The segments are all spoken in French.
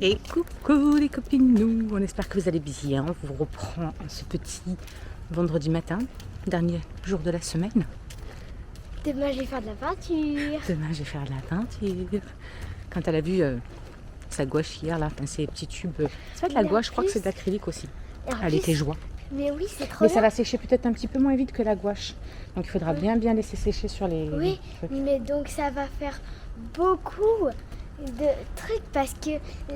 Et coucou les copines, on espère que vous allez bien. On vous reprend ce petit vendredi matin, dernier jour de la semaine. Demain, je vais faire de la peinture. Demain, je vais faire de la peinture. Quand elle a vu sa gouache hier, là, ces petits tubes, c'est pas de la gouache, je crois que c'est de l'acrylique aussi. Elle était joie. Mais oui, c'est trop Mais bien. ça va sécher peut-être un petit peu moins vite que la gouache. Donc il faudra bien laisser sécher sur les... Oui, trucs. mais donc ça va faire beaucoup de trucs parce que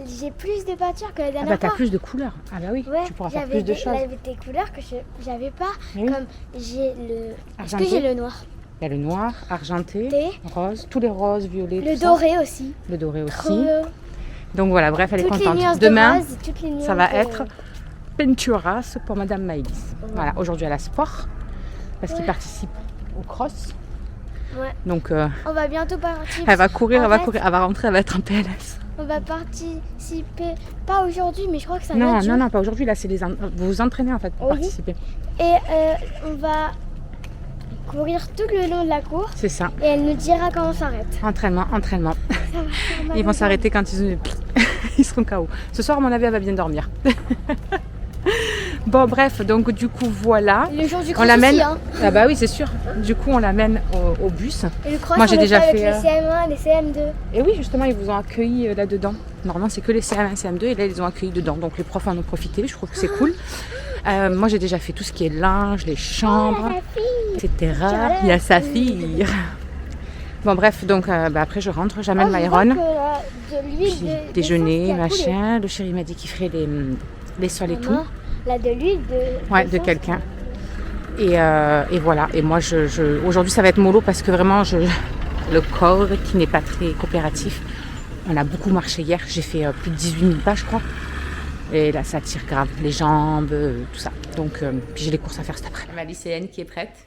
j'ai plus de peinture que la Ah dernière bah t'as fois. plus de couleurs. Ah bah oui, Ouais, tu pourras faire j'avais plus de choses. j'avais des couleurs que j'avais pas. Oui. Comme j'ai le... Est-ce Argenté. que j'ai le noir? Il y a le noir, argenté, Thé. rose, tous les roses, violets, Le tout ça. doré aussi. Le doré aussi. Trop... Donc voilà, bref, elle est Toutes les contente. nuances Demain, de rose, toutes les nuances ça va de- être Penturas pour Madame Maïlis. Voilà, aujourd'hui elle a sport parce qu'il participe au cross. Ouais. Donc On va bientôt partir. elle va courir, En elle va fait, courir, elle va rentrer, elle va être en PLS. On va participer, pas aujourd'hui, mais je crois que c'est un Non, autre non, jour. non, pas aujourd'hui, là c'est vous vous entraînez en fait pour Oui. participer. Et on va courir tout le long de la cour C'est ça, et elle nous dira quand on s'arrête. entraînement, entraînement. Ça va faire mal Ils au vont s'arrêter quand ils seront KO. Ce soir, à mon avis, elle va bien dormir. Bon, bref, donc du coup, voilà. ventre. Le jour du On cross l'amène. aussi, hein. Ah bah oui, c'est sûr. Du coup, on l'amène au bus. Et le cross, Moi, on j'ai le déjà fait fait, avec les CM1, les CM2. Et oui, justement, ils vous ont accueilli là-dedans. Normalement, c'est que les CM1, CM2 et là, ils ont accueilli dedans. Donc, les profs en ont profité. Je trouve que c'est cool. Moi, j'ai déjà fait tout ce qui est linge, les chambres, etc. Il y a sa fille. Bon, bref, donc après, je rentre, j'amène Myron. De l'huile Puis de déjeuner, d'essence qui a machin. Le chéri m'a dit qu'il ferait les sols et coulé. tout. Maman, là, de l'huile de... Ouais, de d'essence. quelqu'un. Et voilà. Et moi, aujourd'hui, ça va être mollo parce que vraiment, le corps qui n'est pas très coopératif. On a beaucoup marché hier. J'ai fait plus de 18 000 pas, je crois. Et là, ça tire grave. Les jambes, tout ça. Donc, puis j'ai les courses à faire cet après. Ma lycéenne qui est prête.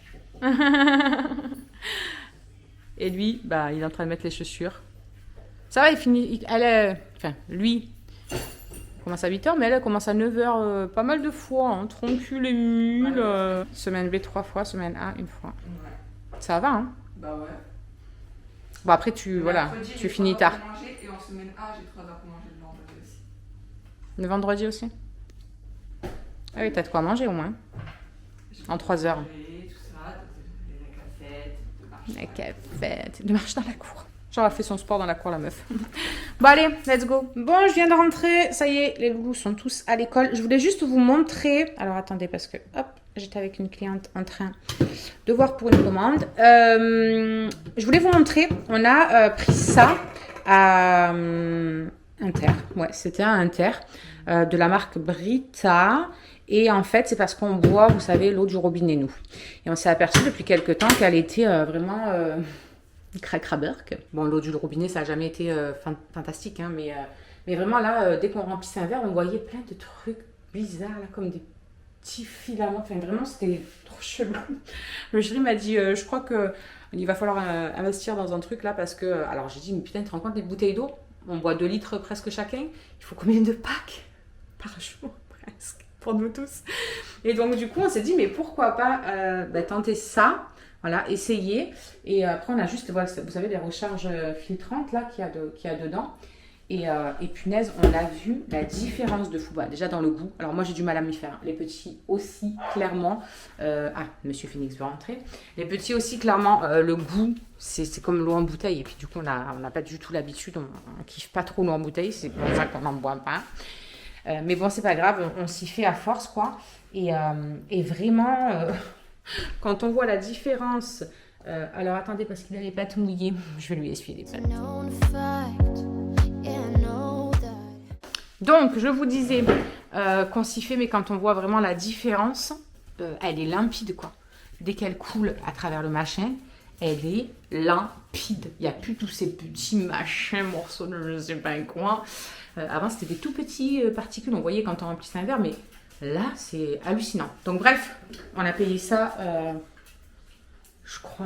Et lui, bah, il est en train de mettre les chaussures. Ça va, il finit. Enfin, lui, il commence à 8h, mais elle commence à 9h pas mal de fois. Hein, troncule et mule. Semaine B 3 fois, semaine A 1 fois. Ouais. Ça va, hein? Bah ouais. Bon, après, tu finis tard. Manger, et en semaine A, j'ai 3 heures pour manger le vendredi aussi. Le vendredi aussi? Ah oui, t'as de quoi manger au moins. En 3 heures. Manger, tout ça, la cafette, de marcher. La cafette, de marche dans la cour. Genre, elle fait son sport dans la cour, la meuf. Bon, allez, let's go. Bon, je viens de rentrer. Ça y est, les loulous sont tous à l'école. Je voulais juste vous montrer. Alors, attendez, parce que, hop, j'étais avec une cliente en train de voir pour une commande. Je voulais vous montrer. On a pris ça à Inter. Ouais, c'était à Inter. De la marque Brita. Et en fait, c'est parce qu'on boit, vous savez, l'eau du robinet, nous. Et on s'est aperçu depuis quelques temps qu'elle était vraiment cracraberk. Bon, l'eau du robinet, ça n'a jamais été fantastique, hein, mais vraiment là, dès qu'on remplissait un verre, on voyait plein de trucs bizarres, là, comme des petits filaments. Enfin, vraiment, c'était trop chelou. Le chéri m'a dit, je crois qu'il va falloir investir dans un truc là, parce que... Alors, j'ai dit, mais putain, tu te rends compte des bouteilles d'eau? On boit 2 litres presque chacun. Il faut combien de packs par jour, presque, pour nous tous? Et donc, du coup, on s'est dit, mais pourquoi pas tenter ça? Voilà, essayer. Et après, on a juste, voilà, vous savez, les recharges filtrantes là qu'il y a dedans. Et punaise, on a vu la différence de fou. Bah, déjà dans le goût. Alors moi, j'ai du mal à m'y faire. Les petits aussi, clairement. Monsieur Phoenix veut rentrer. Les petits aussi, clairement, le goût, c'est comme l'eau en bouteille. Et puis du coup, on n'a pas du tout l'habitude. On kiffe pas trop l'eau en bouteille. C'est pour ça qu'on n'en boit pas. Mais bon, c'est pas grave. On s'y fait à force, quoi. Et vraiment... Quand on voit la différence, alors attendez parce qu'il a les pattes mouillées, je vais lui essuyer les pattes. Donc je vous disais qu'on s'y fait, mais quand on voit vraiment la différence, elle est limpide quoi. Dès qu'elle coule à travers le machin, elle est limpide. Il n'y a plus tous ces petits machins, morceaux de je sais pas quoi. Avant c'était des tout petits particules, on voyait quand on remplissait un verre, mais... Là, c'est hallucinant. Donc bref, on a payé ça, je crois,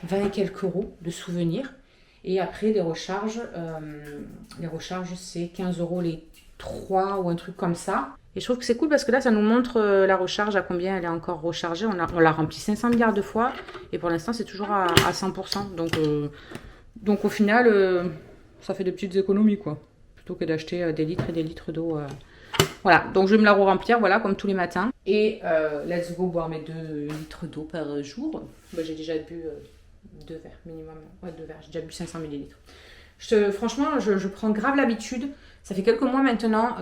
20 et quelques euros de souvenirs. Et après, les recharges, c'est 15 euros les 3 ou un truc comme ça. Et je trouve que c'est cool parce que là, ça nous montre la recharge, à combien elle est encore rechargée. On l'a rempli 500 milliards de fois et pour l'instant, c'est toujours à 100%. Donc au final... ça fait des petites économies quoi. Plutôt que d'acheter des litres et des litres d'eau. Voilà, donc je vais me la remplir, voilà, comme tous les matins. Et let's go boire mes 2 litres d'eau par jour. Bah, j'ai déjà bu 2 verres minimum. Ouais, 2 verres, j'ai déjà bu 500 ml. Franchement, je prends grave l'habitude. Ça fait quelques mois maintenant,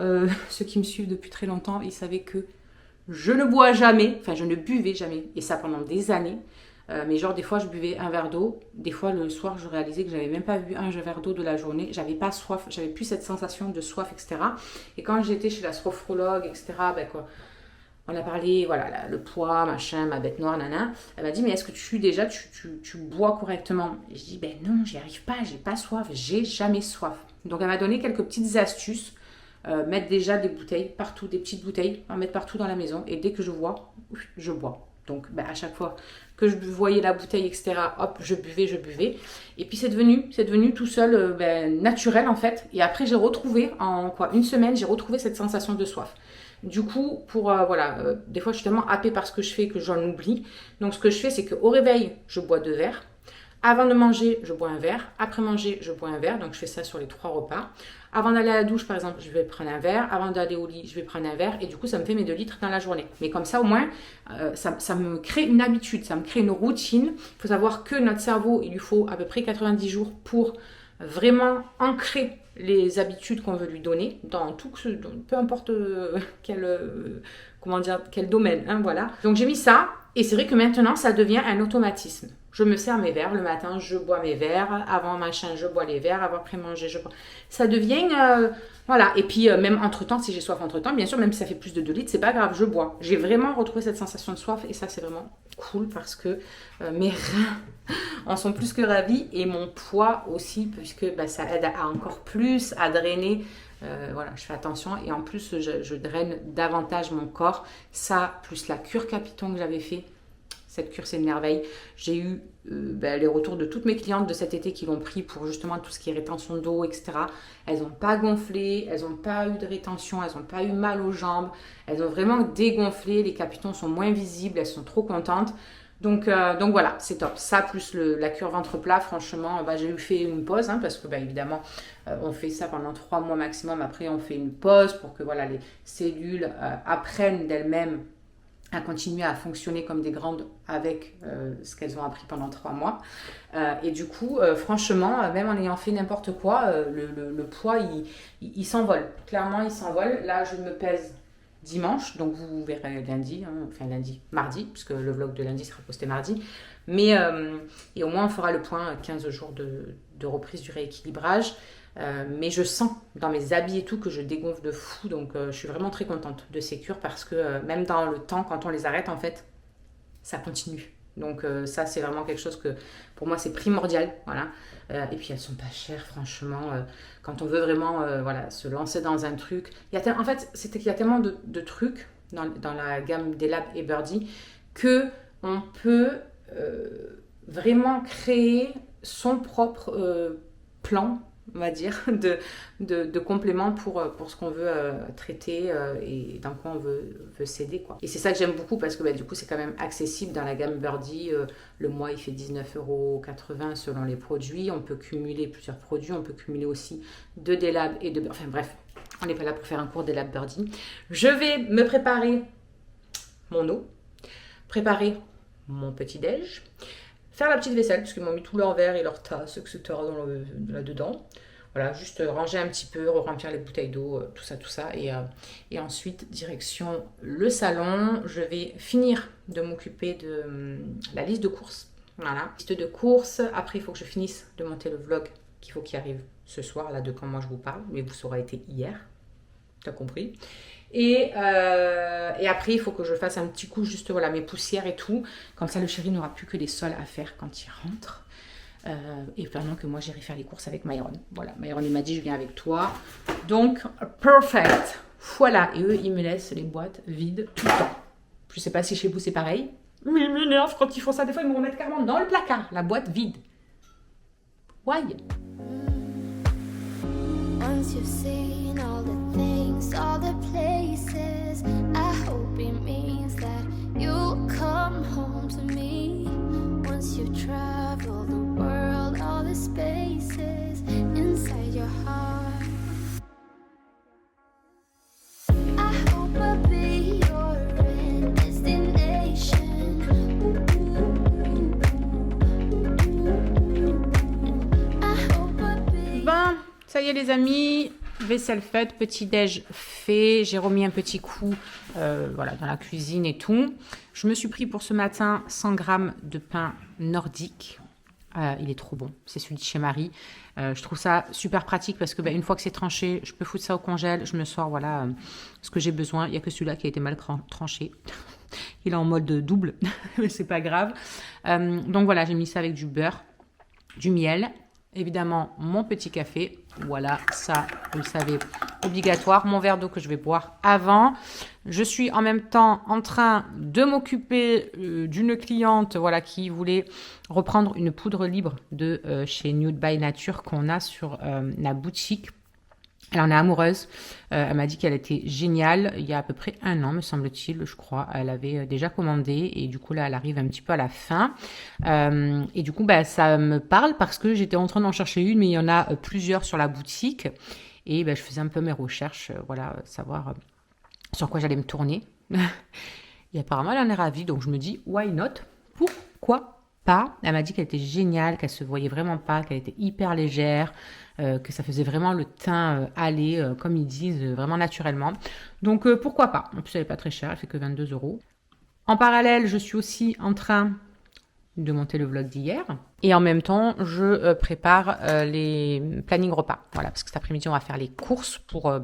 ceux qui me suivent depuis très longtemps, ils savaient que je ne bois jamais, enfin je ne buvais jamais, et ça pendant des années. Mais genre des fois je buvais un verre d'eau, des fois le soir je réalisais que j'avais même pas bu un verre d'eau de la journée, j'avais pas soif, j'avais plus cette sensation de soif, etc. Et quand j'étais chez la sophrologue, etc., ben quoi, on a parlé, voilà, le poids, machin, ma bête noire, nana, elle m'a dit mais est-ce que tu bois correctement? Et je dis ben non, j'y arrive pas, j'ai pas soif, j'ai jamais soif. Donc elle m'a donné quelques petites astuces. Mettre déjà des bouteilles partout, des petites bouteilles, en mettre partout dans la maison, et dès que je vois, je bois. Donc à chaque fois que je voyais la bouteille, etc., hop, je buvais. Et puis c'est devenu tout seul naturel en fait. Et après j'ai retrouvé, en une semaine, j'ai retrouvé cette sensation de soif. Du coup, des fois je suis tellement happée par ce que je fais que j'en oublie. Donc ce que je fais, c'est qu'au réveil, je bois 2 verres. Avant de manger, je bois un verre. Après manger, je bois un verre. Donc, je fais ça sur les 3 repas. Avant d'aller à la douche, par exemple, je vais prendre un verre. Avant d'aller au lit, je vais prendre un verre. Et du coup, ça me fait mes 2 litres dans la journée. Mais comme ça, au moins, ça me crée une habitude. Ça me crée une routine. Il faut savoir que notre cerveau, il lui faut à peu près 90 jours pour vraiment ancrer les habitudes qu'on veut lui donner dans tout, peu importe quel domaine. Hein, voilà. Donc, j'ai mis ça. Et c'est vrai que maintenant, ça devient un automatisme. Je me sers mes verres, le matin, je bois mes verres, avant machin, je bois les verres, avant après manger, je bois. Ça devient, voilà. Et puis, même entre-temps, si j'ai soif entre-temps, bien sûr, même si ça fait plus de 2 litres, c'est pas grave, je bois. J'ai vraiment retrouvé cette sensation de soif et ça, c'est vraiment cool parce que mes reins en sont plus que ravis et mon poids aussi, puisque ça aide à encore plus à drainer. Voilà, je fais attention et en plus, je draine davantage mon corps. Ça, plus la cure Capiton que j'avais fait. Cette cure, c'est une merveille. J'ai eu les retours de toutes mes clientes de cet été qui l'ont pris pour justement tout ce qui est rétention d'eau, etc. Elles n'ont pas gonflé, elles n'ont pas eu de rétention, elles n'ont pas eu mal aux jambes. Elles ont vraiment dégonflé. Les capitons sont moins visibles, elles sont trop contentes. Donc voilà, c'est top. Ça, plus la cure ventre plat, franchement, j'ai eu fait une pause parce que évidemment, on fait ça pendant 3 mois maximum. Après, on fait une pause pour que voilà, les cellules apprennent d'elles-mêmes à continuer à fonctionner comme des grandes avec ce qu'elles ont appris pendant 3 mois. Et du coup, franchement, même en ayant fait n'importe quoi, le poids, il s'envole. Clairement, il s'envole. Là, je me pèse dimanche, donc vous verrez mardi, puisque le vlog de lundi sera posté mardi. Mais, et au moins, on fera le point 15 jours de reprise du rééquilibrage. Mais je sens dans mes habits et tout que je dégonfle de fou, donc je suis vraiment très contente de ces cures parce que même dans le temps, quand on les arrête, en fait, ça continue. Donc ça, c'est vraiment quelque chose que pour moi, c'est primordial. Voilà. Et puis elles sont pas chères, franchement. Quand on veut vraiment se lancer dans un truc, en fait, c'est qu'il y a tellement de trucs dans la gamme des Lab et Birdie que on peut vraiment créer son propre plan, on va dire, de compléments pour ce qu'on veut traiter et dans quoi on veut s'aider, quoi. Et c'est ça que j'aime beaucoup parce que du coup, c'est quand même accessible dans la gamme Birdie. Le mois, il fait 19,80 € selon les produits. On peut cumuler plusieurs produits. On peut cumuler aussi de Délab et de... Enfin bref, on n'est pas là pour faire un cours Délab Birdie. Je vais me préparer mon eau, préparer mon petit-déj, faire la petite vaisselle, parce qu'ils m'ont mis tous leurs verres et leurs tasses, etc. là-dedans. Voilà, juste ranger un petit peu, remplir les bouteilles d'eau, tout ça. Et ensuite, direction le salon. Je vais finir de m'occuper de la liste de courses. Voilà, liste de courses. Après, il faut que je finisse de monter le vlog qu'il faut qu'il arrive ce soir, là, de quand moi je vous parle. Mais ça aura été hier. T'as compris? Et après, il faut que je fasse un petit coup, juste voilà, mes poussières et tout. Comme ça, le chéri n'aura plus que des sols à faire quand il rentre. Et pendant que moi, j'irai faire les courses avec Myron. Voilà, Myron, il m'a dit, je viens avec toi. Donc, perfect. Voilà, et eux, ils me laissent les boîtes vides tout le temps. Je sais pas si chez vous, c'est pareil. Mais ils m'énervent quand ils font ça. Des fois, ils me remettent carrément dans le placard, la boîte vide. Why? Once you've seen all the things, all the places, I hope it means that you'll come home to me. Once you've traveled the world, all the spaces inside y est les amis, vaisselle faite, petit déj fait. J'ai remis un petit coup voilà, dans la cuisine et tout. Je me suis pris pour ce matin 100 grammes de pain nordique. Il est trop bon, c'est celui de chez Marie. Je trouve ça super pratique parce que une fois que c'est tranché, je peux foutre ça au congèle. Je me sors voilà, ce que j'ai besoin. Il n'y a que celui-là qui a été mal tranché. Il est en mode double, mais c'est pas grave. Donc voilà, j'ai mis ça avec du beurre, du miel. Évidemment, mon petit café. Voilà, ça, vous le savez, obligatoire. Mon verre d'eau que je vais boire avant. Je suis en même temps en train de m'occuper d'une cliente voilà, qui voulait reprendre une poudre libre de chez Nude by Nature qu'on a sur la boutique. Elle en est amoureuse. Elle m'a dit qu'elle était géniale. Il y a à peu près 1 an, me semble-t-il, je crois. Elle avait déjà commandé et du coup, là, elle arrive un petit peu à la fin. Et du coup, ça me parle parce que j'étais en train d'en chercher une, mais il y en a plusieurs sur la boutique. Et je faisais un peu mes recherches, voilà, savoir sur quoi j'allais me tourner. Et apparemment, elle en est ravie. Donc, je me dis, why not? Pourquoi pas? Elle m'a dit qu'elle était géniale, qu'elle se voyait vraiment pas, qu'elle était hyper légère. Que ça faisait vraiment le teint aller, comme ils disent, vraiment naturellement. Donc, pourquoi pas? En plus, elle n'est pas très chère, elle fait que 22 €. En parallèle, je suis aussi en train de monter le vlog d'hier. Et en même temps, je prépare les plannings repas. Voilà, parce que cet après-midi, on va faire les courses pour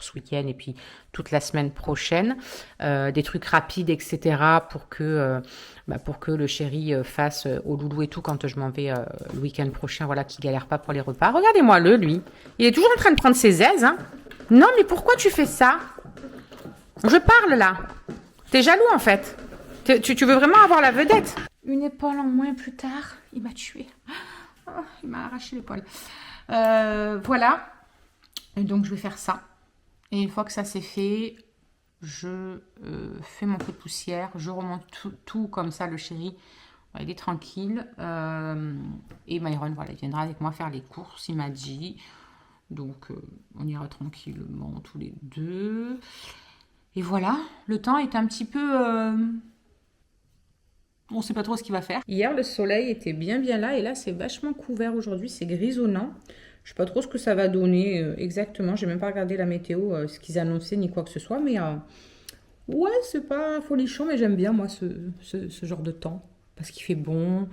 ce week-end et puis toute la semaine prochaine. Des trucs rapides, etc. pour que le chéri fasse au loulou et tout quand je m'en vais le week-end prochain. Voilà, qu'il galère pas pour les repas. Regardez-moi lui. Il est toujours en train de prendre ses aises. Hein. Non, mais pourquoi tu fais ça? Je parle là. T'es jaloux en fait. Tu veux vraiment avoir la vedette. Une épaule en moins plus tard, il m'a tué. Oh, il m'a arraché l'épaule. Voilà. Et donc, je vais faire ça. Et une fois que ça c'est fait, je fais mon coup de poussière. Je remonte tout comme ça, le chéri. Il est tranquille. Et Myron, voilà, il viendra avec moi faire les courses, il m'a dit. Donc, on ira tranquillement tous les deux. Et voilà, le temps est un petit peu... On ne sait pas trop ce qu'il va faire. Hier, le soleil était bien là. Et là, c'est vachement couvert aujourd'hui. C'est grisonnant. Je ne sais pas trop ce que ça va donner exactement. Je n'ai même pas regardé la météo, ce qu'ils annonçaient, ni quoi que ce soit. Mais ouais, c'est pas folichon. Mais j'aime bien, moi, ce genre de temps. Parce qu'il fait bon.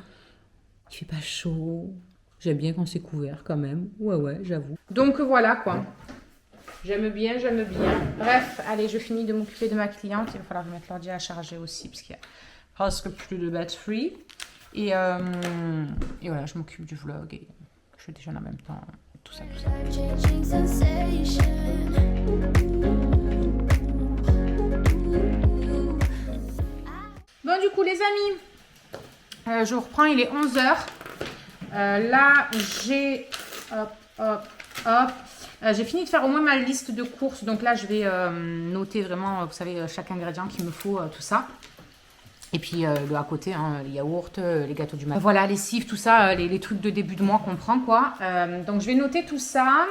Il fait pas chaud. J'aime bien quand c'est couvert quand même. Ouais, j'avoue. Donc voilà, quoi. J'aime bien. Bref, allez, je finis de m'occuper de ma cliente. Il va falloir mettre l'ordi à charger aussi. Parce qu'il y a... presque plus de batterie. Et voilà, je m'occupe du vlog et je déjeune en même temps. Tout ça. Bon, du coup, les amis, je reprends, il est 11h. Là, j'ai... j'ai fini de faire au moins ma liste de courses. Donc là, je vais noter vraiment, vous savez, chaque ingrédient qu'il me faut, tout ça. Et puis le à côté, hein, les yaourts, les gâteaux du matin. Voilà, les lessives, tout ça, les trucs de début de mois qu'on prend, quoi. Donc je vais noter tout ça.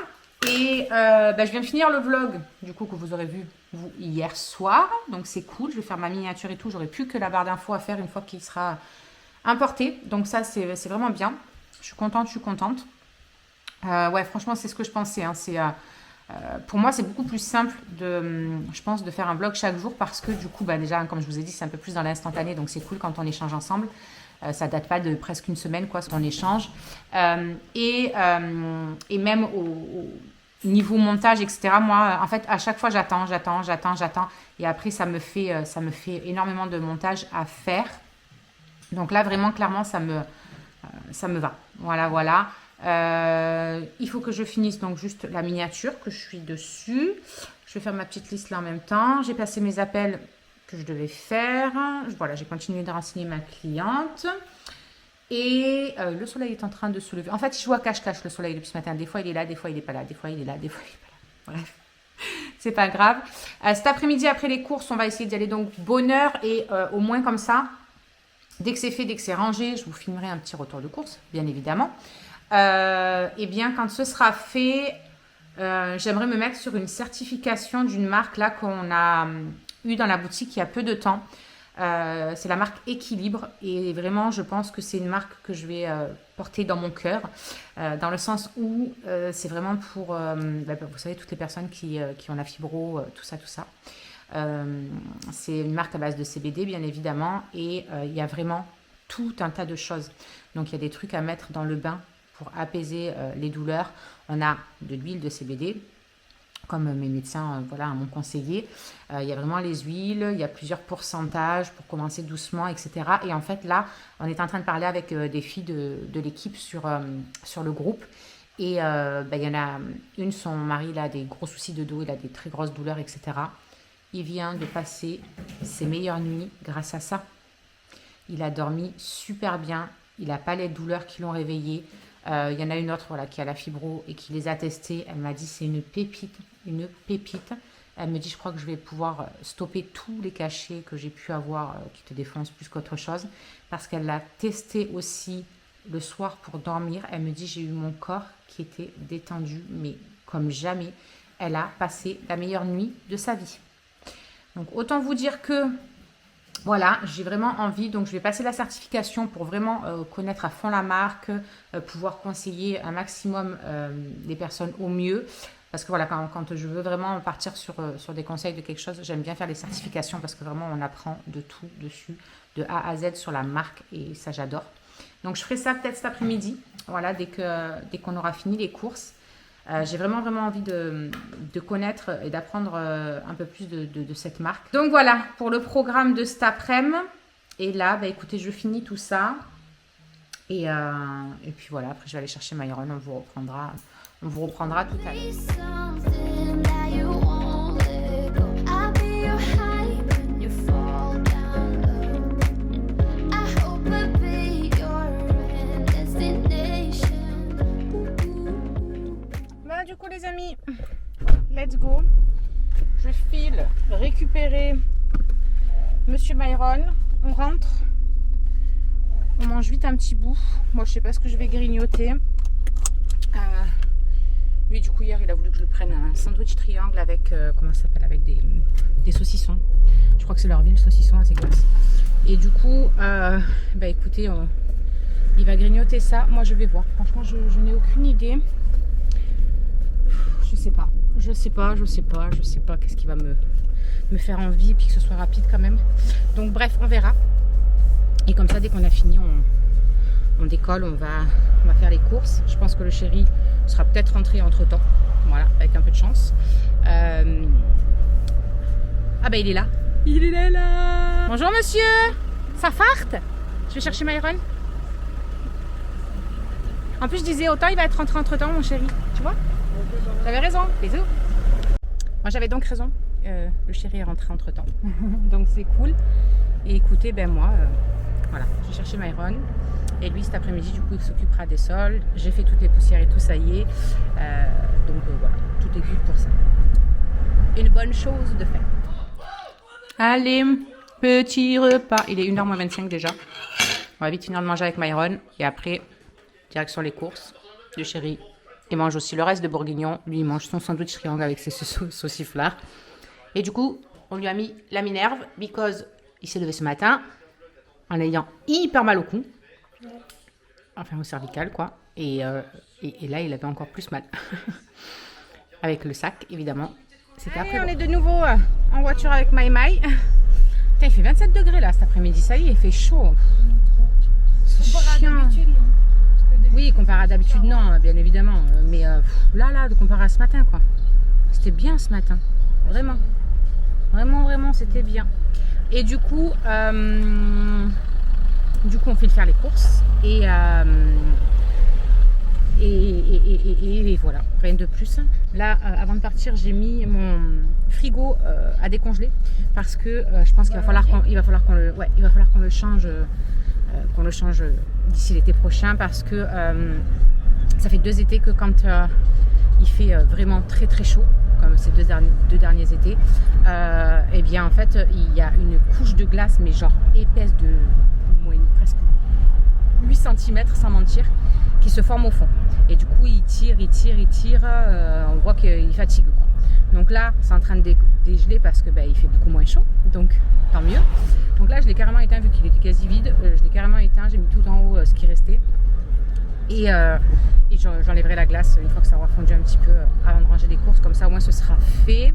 Et je viens de finir le vlog, du coup, que vous aurez vu vous, hier soir. Donc c'est cool, je vais faire ma miniature et tout. J'aurai plus que la barre d'infos à faire une fois qu'il sera importé. Donc ça, c'est vraiment bien. Je suis contente. Ouais, franchement, c'est ce que je pensais. Hein. Pour moi, c'est beaucoup plus simple, je pense, de faire un vlog chaque jour parce que du coup, déjà, comme je vous ai dit, c'est un peu plus dans l'instantané. Donc, c'est cool quand on échange ensemble. Ça date pas de presque une semaine, quoi, ce qu'on échange. Et même au niveau montage, etc., moi, en fait, à chaque fois, j'attends. Et après, ça me fait énormément de montage à faire. Donc là, vraiment, clairement, ça me va. Voilà. Il faut que je finisse donc juste la miniature que je suis dessus. Je vais faire ma petite liste là en même temps. J'ai passé mes appels que je devais faire. Voilà, j'ai continué de renseigner ma cliente. Et le soleil est en train de se lever. En fait, il joue à cache-cache le soleil depuis ce matin. Des fois, il est là, des fois, il n'est pas là. Des fois, il est là, des fois, il n'est pas là. Bref, c'est pas grave. Cet après-midi, après les courses, on va essayer d'y aller donc bonne heure. Et au moins comme ça, dès que c'est fait, dès que c'est rangé, je vous filmerai un petit retour de course, bien évidemment. Et bien quand ce sera fait, j'aimerais me mettre sur une certification d'une marque là qu'on a eu dans la boutique il y a peu de temps. C'est la marque Équilibre et vraiment je pense que c'est une marque que je vais porter dans mon cœur, dans le sens où c'est vraiment pour, vous savez, toutes les personnes qui ont la fibro, tout ça. C'est une marque à base de CBD bien évidemment et il y a vraiment tout un tas de choses. Donc il y a des trucs à mettre dans le bain pour apaiser les douleurs. On a de l'huile de CBD, comme mes médecins m'ont conseillé. Il y a vraiment les huiles, il y a plusieurs pourcentages pour commencer doucement, etc. Et en fait, là, on est en train de parler avec des filles de l'équipe sur le groupe. Et il y en a une, son mari, il a des gros soucis de dos, il a des très grosses douleurs, etc. Il vient de passer ses meilleures nuits grâce à ça. Il a dormi super bien, il n'a pas les douleurs qui l'ont réveillé. Il y en a une autre qui a la fibro et qui les a testées. Elle m'a dit c'est une pépite. Elle me dit je crois que je vais pouvoir stopper tous les cachets que j'ai pu avoir qui te défoncent plus qu'autre chose. Parce qu'elle l'a testé aussi le soir pour dormir. Elle me dit j'ai eu mon corps qui était détendu mais comme jamais. Elle a passé la meilleure nuit de sa vie. Donc autant vous dire que voilà, j'ai vraiment envie, donc je vais passer la certification pour vraiment connaître à fond la marque, pouvoir conseiller un maximum les personnes au mieux. Parce que voilà, quand je veux vraiment partir sur des conseils de quelque chose, j'aime bien faire les certifications parce que vraiment on apprend de tout dessus, de A à Z sur la marque et ça j'adore. Donc je ferai ça peut-être cet après-midi, voilà, dès qu'on aura fini les courses. J'ai vraiment envie de connaître et d'apprendre un peu plus de cette marque. Donc voilà pour le programme de cet après-midi. Et là, écoutez, je finis tout ça. Et puis voilà, après je vais aller chercher Myron, on vous reprendra tout à l'heure. Du coup les amis, let's go. Je file récupérer Monsieur Myron. On rentre. On mange vite un petit bout. Moi je sais pas ce que je vais grignoter. Lui du coup hier il a voulu que je le prenne un sandwich triangle avec comment ça s'appelle, avec des saucissons. Je crois que c'est leur ville saucisson à ses glaces. Et du coup écoutez, il va grignoter ça. Moi je vais voir. Franchement je n'ai aucune idée. Je sais pas qu'est-ce qui va me faire envie puis que ce soit rapide quand même. Donc bref, on verra. Et comme ça, dès qu'on a fini, on décolle, on va faire les courses. Je pense que le chéri sera peut-être rentré entre temps. Voilà, avec un peu de chance. Il est là. Il est là. Bonjour monsieur. Ça farte? Je vais chercher Myron. En plus je disais autant il va être rentré entre temps mon chéri. Tu vois? J'avais raison, bisous. Moi j'avais donc raison, le chéri est rentré entre temps, donc c'est cool. Et écoutez, voilà, j'ai cherché Myron et lui cet après-midi du coup il s'occupera des sols. J'ai fait toutes les poussières et tout, ça y est. Voilà, tout est good pour ça. Une bonne chose de faire. Allez, petit repas. Il est 1h moins 25 déjà. On va vite finir de manger avec Myron et après, direction les courses. Le chéri. Il mange aussi le reste de bourguignon. Lui, il mange son sandwich triangle avec ses sauciflards. Et du coup, on lui a mis la Minerve, because il s'est levé ce matin en ayant hyper mal au cou. Enfin, au cervical, quoi. Et là, il avait encore plus mal. Avec le sac, évidemment. C'était après. On est de nouveau en voiture avec My. Putain, il fait 27 degrés là cet après-midi. Ça y est, il fait chaud. C'est chiant. Oui, comparé à d'habitude, non, bien évidemment. Mais là, comparé à ce matin, quoi. C'était bien ce matin. Vraiment. Vraiment, c'était bien. Et du coup, on fait faire les courses. Et voilà, rien de plus. Là, avant de partir, j'ai mis mon frigo à décongeler. Parce que je pense qu'il va falloir qu'on le change. Qu'on le change d'ici l'été prochain parce que ça fait 2 étés que quand il fait vraiment très très chaud comme ces deux derniers étés et bien en fait il y a une couche de glace mais genre épaisse de presque 8 cm sans mentir qui se forme au fond et du coup il tire on voit qu'il fatigue quoi. Donc là c'est en train de dégelé parce que il fait beaucoup moins chaud, donc tant mieux. Donc là je l'ai carrément éteint vu qu'il était quasi vide, je l'ai carrément éteint, j'ai mis tout en haut ce qui restait. Et j'enlèverai la glace une fois que ça aura fondu un petit peu avant de ranger les courses, comme ça au moins ce sera fait.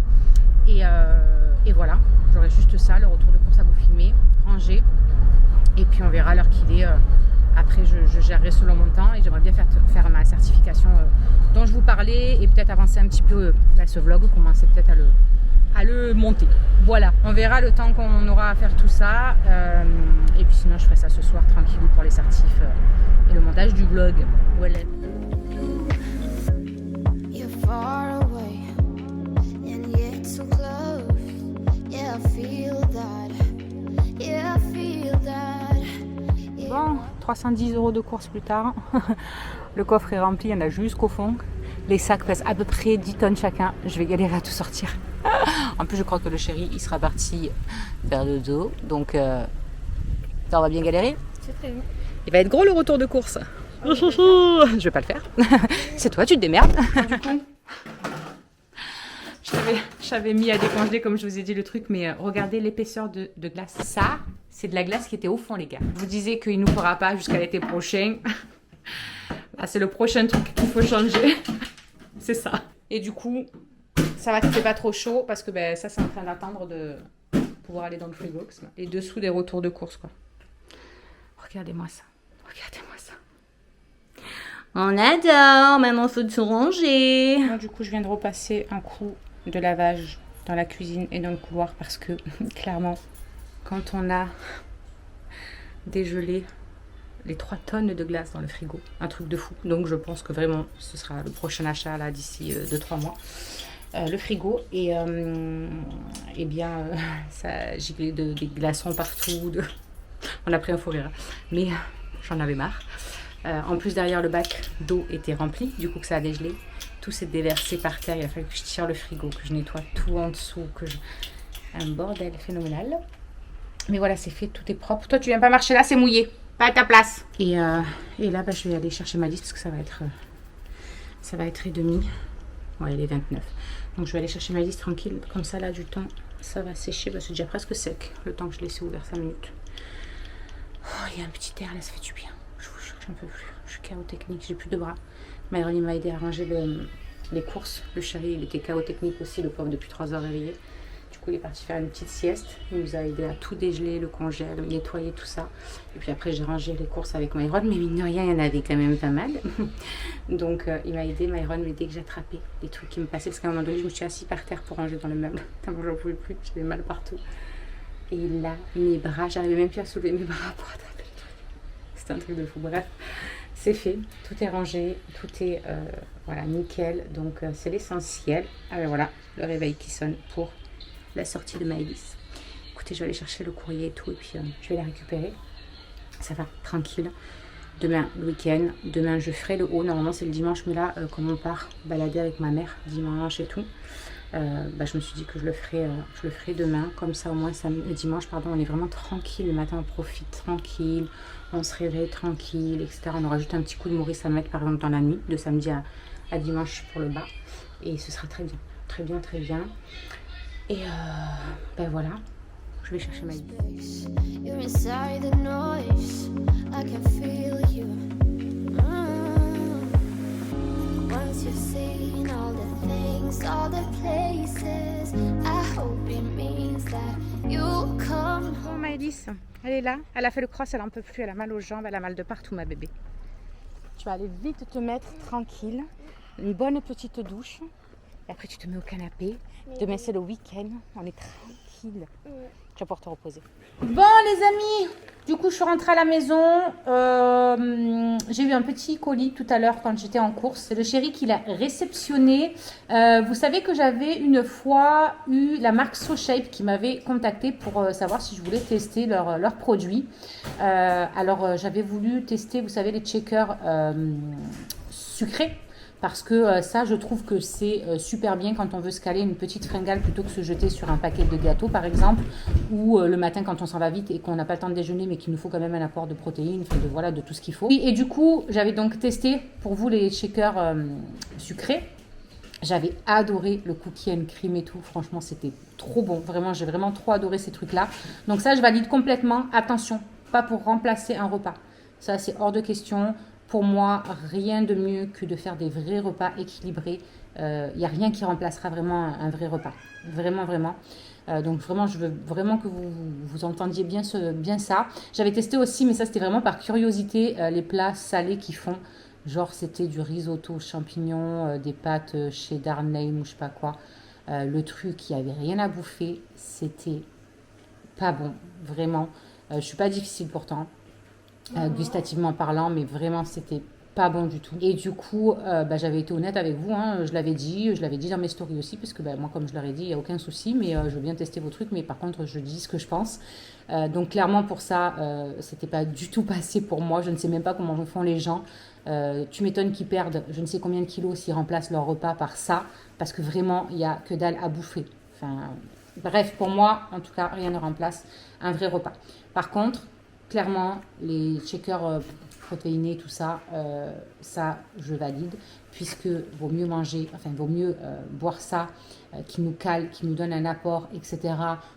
Et voilà, j'aurai juste ça, le retour de course à vous filmer, ranger. Et puis on verra l'heure qu'il est. Après je gérerai selon mon temps et j'aimerais bien faire ma certification dont je vous parlais et peut-être avancer un petit peu ce vlog, commencer peut-être à le monter. Voilà, on verra le temps qu'on aura à faire tout ça. Et puis sinon je ferai ça ce soir tranquille pour les certifs et le montage du vlog. Voilà. You're far away, and yet so close. Yeah, I feel that. Yeah, I feel that. Yeah. Bon, 310 € de course plus tard. Le coffre est rempli, il y en a jusqu'au fond. Les sacs pèsent à peu près 10 tonnes chacun. Je vais galérer à tout sortir. En plus, je crois que le chéri, il sera parti vers le dos. Donc, ça, on va bien galérer. C'est très bien. Il va être gros le retour de course. Je vais pas le faire. C'est toi, tu te démerdes. Du coup, j'avais mis à décongeler, comme je vous ai dit, le truc. Mais regardez l'épaisseur de glace. Ça, c'est de la glace qui était au fond, les gars. Je vous disais qu'il ne nous fera pas jusqu'à l'été prochain. Là, c'est le prochain truc qu'il faut changer. C'est ça. Et du coup, ça va qu'il fait pas trop chaud parce que ça, c'est en train d'attendre de pouvoir aller dans le frigo. Les dessous des retours de course, quoi. Regardez-moi ça. Regardez-moi ça. On adore, maman, faut tout ranger. Moi, du coup, je viens de repasser un coup de lavage dans la cuisine et dans le couloir parce que, clairement, quand on a dégelé les 3 tonnes de glace dans le frigo, un truc de fou. Donc, je pense que vraiment, ce sera le prochain achat là d'ici 2-3 mois. Le frigo et bien, ça a giclé des glaçons partout. On a pris un fou rire, mais j'en avais marre. En plus, derrière le bac d'eau était rempli, du coup que ça a dégelé. Tout s'est déversé par terre. Il a fallu que je tire le frigo, que je nettoie tout en dessous, un bordel phénoménal. Mais voilà, c'est fait, tout est propre. Toi, tu viens pas marcher là, c'est mouillé. Pas à ta place. Et là, je vais aller chercher ma liste parce que ça va être et demi. Ouais, il est 29. Donc, je vais aller chercher ma liste tranquille. Comme ça, là, du temps, ça va sécher. Parce que c'est déjà presque sec. Le temps que je laissais ouvert 5 minutes. Oh, il y a un petit air là, ça fait du bien. Je vous jure que j'en peux plus. Je suis KO technique, j'ai plus de bras. Myron, il m'a aidé à ranger les courses. Le chéri, il était KO technique aussi, le pauvre, depuis 3 heures réveillé. Du coup, il est parti faire une petite sieste. Il nous a aidé à tout dégeler, le congèle, nettoyer tout ça. Et puis après, j'ai rangé les courses avec Myron. Mais mine de rien, il y en avait quand même pas mal. Donc, il m'a aidé, Myron, mais dès que j'attrapais les trucs qui me passaient. Parce qu'à un moment donné, je me suis assise par terre pour ranger dans le meuble. Tellement j'en pouvais plus, j'avais mal partout. Et là, mes bras, j'arrivais même plus à soulever mes bras pour attraper le truc. C'était un truc de fou. Bref, c'est fait. Tout est rangé. Tout est voilà, nickel. Donc, c'est l'essentiel. Ah ben voilà, le réveil qui sonne pour la sortie de Maëlys. Écoutez, je vais aller chercher le courrier et tout. Et puis, je vais la récupérer. Ça va, tranquille. Demain, le week-end. Demain, je ferai le haut. Normalement, c'est le dimanche. Mais là, comme on part balader avec ma mère dimanche et tout, je me suis dit que je le ferai demain. Comme ça, au moins, dimanche, pardon, on est vraiment tranquille. Le matin, on profite tranquille. On se réveille tranquille, etc. On aura juste un petit coup de Maurice à mettre, par exemple, dans la nuit, de samedi à dimanche pour le bas. Et ce sera très bien. Très bien, très bien. Et voilà. Je vais chercher ma vie. You're inside the noise. I can feel you. Once you've seen all the things, all the places, I hope it means that you'll come home. Bon, Maëlys, elle est là. Elle a fait le cross, elle en peut plus. Elle a mal aux jambes, elle a mal de partout, ma bébé. Tu vas aller vite te mettre tranquille. Une bonne petite douche. Et après, tu te mets au canapé. Demain, c'est le week-end. On est tranquille. Tu vas pouvoir te reposer. Bon, les amis, du coup, je suis rentrée à la maison. J'ai eu un petit colis tout à l'heure quand j'étais en course. C'est le chéri qui l'a réceptionné. Vous savez que j'avais une fois eu la marque SoShape qui m'avait contacté pour savoir si je voulais tester leurs produits. Alors, j'avais voulu tester, vous savez, les shakers sucrés. Parce que ça, je trouve que c'est super bien quand on veut se caler une petite fringale plutôt que se jeter sur un paquet de gâteaux, par exemple, ou le matin quand on s'en va vite et qu'on n'a pas le temps de déjeuner, mais qu'il nous faut quand même un apport de protéines, de tout ce qu'il faut. Et du coup, j'avais donc testé pour vous les shakers sucrés. J'avais adoré le cookie and cream et tout. Franchement, c'était trop bon. Vraiment, j'ai vraiment trop adoré ces trucs-là. Donc ça, je valide complètement. Attention, pas pour remplacer un repas. Ça, c'est hors de question. Pour moi, rien de mieux que de faire des vrais repas équilibrés. Il n'y a rien qui remplacera vraiment un vrai repas. Vraiment, vraiment. Donc vraiment, je veux vraiment que vous entendiez bien, bien ça. J'avais testé aussi, mais ça, c'était vraiment par curiosité, les plats salés qu'ils font. Genre, c'était du risotto aux champignons, des pâtes chez Darname ou je sais pas quoi. Le truc, il n'y avait rien à bouffer. C'était pas bon, vraiment. Je suis pas difficile pourtant, gustativement parlant, mais vraiment, c'était pas bon du tout. Et du coup, j'avais été honnête avec vous, hein, je l'avais dit dans mes stories aussi, parce que moi, comme je leur ai dit, il n'y a aucun souci, mais je veux bien tester vos trucs, mais par contre, je dis ce que je pense. Donc clairement, pour ça, c'était pas du tout passé pour moi. Je ne sais même pas comment font les gens. Tu m'étonnes qu'ils perdent je ne sais combien de kilos s'ils remplacent leur repas par ça, parce que vraiment, il n'y a que dalle à bouffer. Enfin, bref, pour moi, en tout cas, rien ne remplace un vrai repas. Par contre, clairement, les shakers protéinés, tout ça, ça, je valide, puisque vaut mieux manger, enfin, vaut mieux boire ça, qui nous cale, qui nous donne un apport, etc.,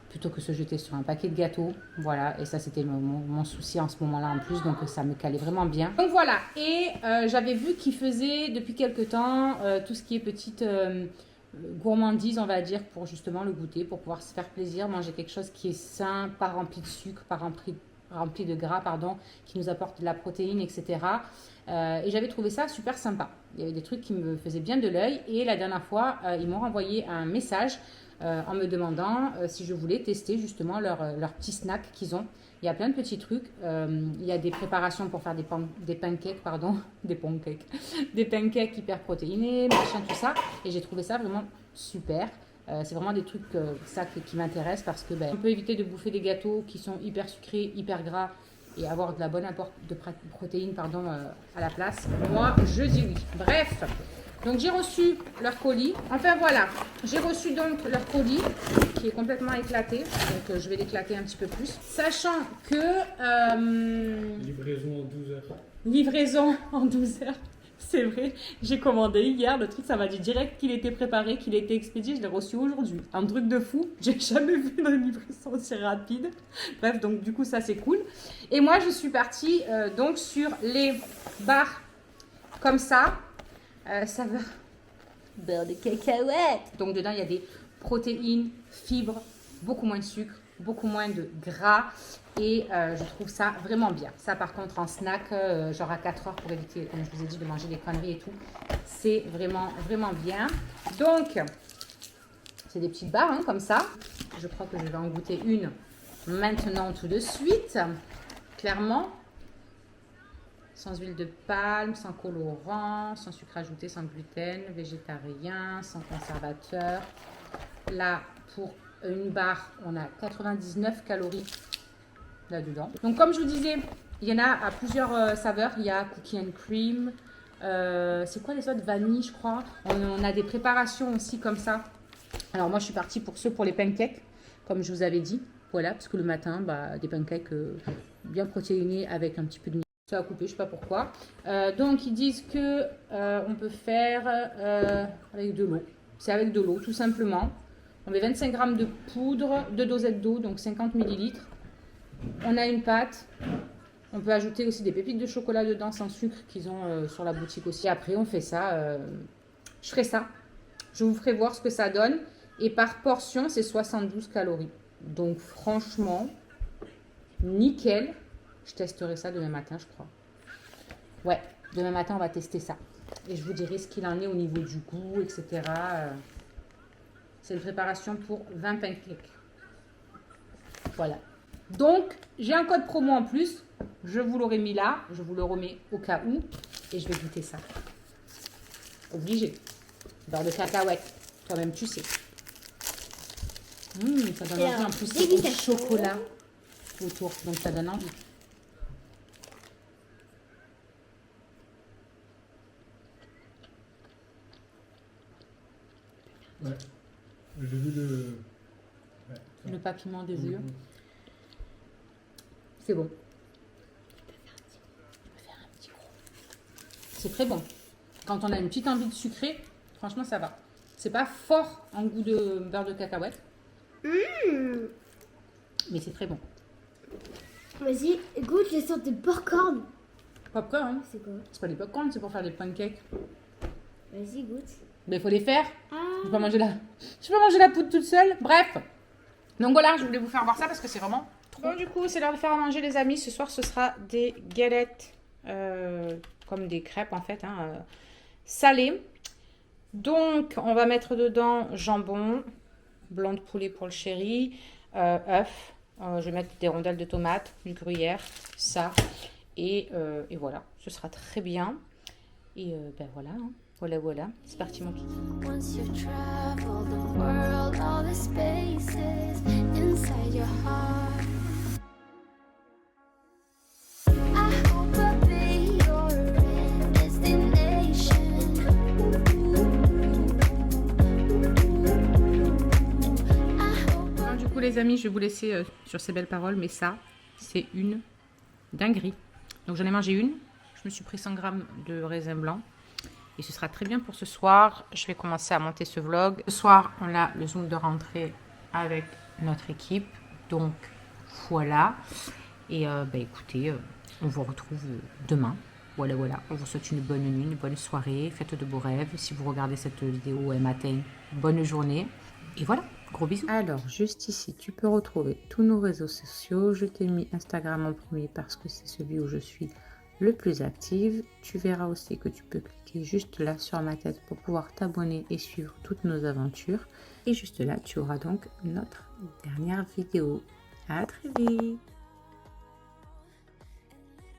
plutôt que se jeter sur un paquet de gâteaux. Voilà, et ça, c'était mon souci en ce moment-là en plus, donc ça me calait vraiment bien. Donc voilà, et j'avais vu qu'il faisait depuis quelques temps tout ce qui est petite gourmandise, on va dire, pour justement le goûter, pour pouvoir se faire plaisir, manger quelque chose qui est sain, pas rempli de sucre, pas rempli de gras, pardon, qui nous apporte de la protéine, etc. Et j'avais trouvé ça super sympa. Il y avait des trucs qui me faisaient bien de l'œil. Et la dernière fois, ils m'ont renvoyé un message en me demandant si je voulais tester justement leur petit snack qu'ils ont. Il y a plein de petits trucs. Il y a des préparations pour faire des pancakes, pardon, des pancakes hyper protéinés, machin, tout ça. Et j'ai trouvé ça vraiment super. C'est vraiment des trucs ça qui m'intéressent parce que on peut éviter de bouffer des gâteaux qui sont hyper sucrés, hyper gras et avoir de la bonne apport de protéines à la place. Moi, je dis oui. Bref, donc j'ai reçu leur colis. Enfin voilà, j'ai reçu donc leur colis qui est complètement éclaté. Donc je vais l'éclater un petit peu plus. Sachant que... livraison en 12 heures. Livraison en 12 heures. C'est vrai, j'ai commandé hier, le truc ça m'a dit direct qu'il était préparé, qu'il était expédié, je l'ai reçu aujourd'hui. Un truc de fou, j'ai jamais vu une livraison aussi rapide. Bref, donc du coup ça c'est cool. Et moi je suis partie donc sur les barres comme ça, saveur beurre de cacahuète. Donc dedans il y a des protéines, fibres, beaucoup moins de sucre, beaucoup moins de gras. Et je trouve ça vraiment bien. Ça, par contre, en snack, genre à 4 heures pour éviter, comme je vous ai dit, de manger des conneries et tout. C'est vraiment, vraiment bien. Donc, c'est des petites barres, hein, comme ça. Je crois que je vais en goûter une maintenant tout de suite. Clairement. Sans huile de palme, sans colorant, sans sucre ajouté, sans gluten, végétarien, sans conservateur. Là, pour une barre, on a 99 calories. Là-dedans. Donc comme je vous disais, il y en a à plusieurs saveurs. Il y a cookie and cream. C'est quoi les autres? Vanille, je crois. On a des préparations aussi comme ça. Alors moi, je suis partie pour ceux pour les pancakes, comme je vous avais dit. Voilà, parce que le matin, des pancakes bien protéinés avec un petit peu de miel. Ça a coupé, je sais pas pourquoi. Donc ils disent que on peut faire avec de l'eau. C'est avec de l'eau, tout simplement. On met 25 g de poudre, 2 dosettes d'eau, donc 50 ml. On a une pâte. On peut ajouter aussi des pépites de chocolat dedans sans sucre qu'ils ont sur la boutique aussi. Après, on fait ça. Je ferai ça. Je vous ferai voir ce que ça donne. Et par portion, c'est 72 calories. Donc, franchement, nickel. Je testerai ça demain matin, je crois. Ouais, demain matin, on va tester ça. Et je vous dirai ce qu'il en est au niveau du goût, etc. C'est une préparation pour 20 pancakes. Voilà. Donc, j'ai un code promo en plus. Je vous l'aurai mis là. Je vous le remets au cas où. Et je vais goûter ça. Obligé. Beurre de cacahuète. Toi-même, tu sais. Ça donne envie. En plus, c'est au chocolat autour. Donc, ça donne envie. Ouais. J'ai vu le... Le papillement des yeux. C'est bon. C'est très bon. Quand on a une petite envie de sucré, franchement, ça va. C'est pas fort en goût de beurre de cacahuète. Mais c'est très bon. Vas-y, goûte les sortes de popcorn. Popcorn, hein. C'est quoi? C'est pas des popcorn, c'est pour faire des pancakes. Vas-y, goûte. Mais il faut les faire. Ah. Je peux pas manger la poudre toute seule. Bref. Donc voilà, je voulais vous faire voir ça parce que c'est vraiment trop. Bon, du coup, c'est l'heure de faire à manger, les amis. Ce soir, ce sera des galettes, comme des crêpes en fait, hein, salées. Donc, on va mettre dedans jambon, blanc de poulet pour le chéri, œuf. Je vais mettre des rondelles de tomates, du gruyère, ça. Et voilà, ce sera très bien. Et ben voilà, hein. Voilà. C'est parti mon kiki. Once you've traveled the world, all the spaces inside your heart. I hope I'll be your destination. Alors, du coup les amis, je vais vous laisser sur ces belles paroles, mais ça, c'est une dinguerie. Donc j'en ai mangé une, je me suis pris 100 grammes de raisin blanc. Et ce sera très bien pour ce soir. Je vais commencer à monter ce vlog. Ce soir, on a le Zoom de rentrée avec notre équipe. Donc, voilà. Et écoutez, on vous retrouve demain. Voilà. On vous souhaite une bonne nuit, une bonne soirée. Faites de beaux rêves. Si vous regardez cette vidéo un matin, bonne journée. Et voilà, gros bisous. Alors, juste ici, tu peux retrouver tous nos réseaux sociaux. Je t'ai mis Instagram en premier parce que c'est celui où je suis le plus active. Tu verras aussi que tu peux cliquer juste là sur ma tête pour pouvoir t'abonner et suivre toutes nos aventures. Et juste là, tu auras donc notre dernière vidéo. À très vite!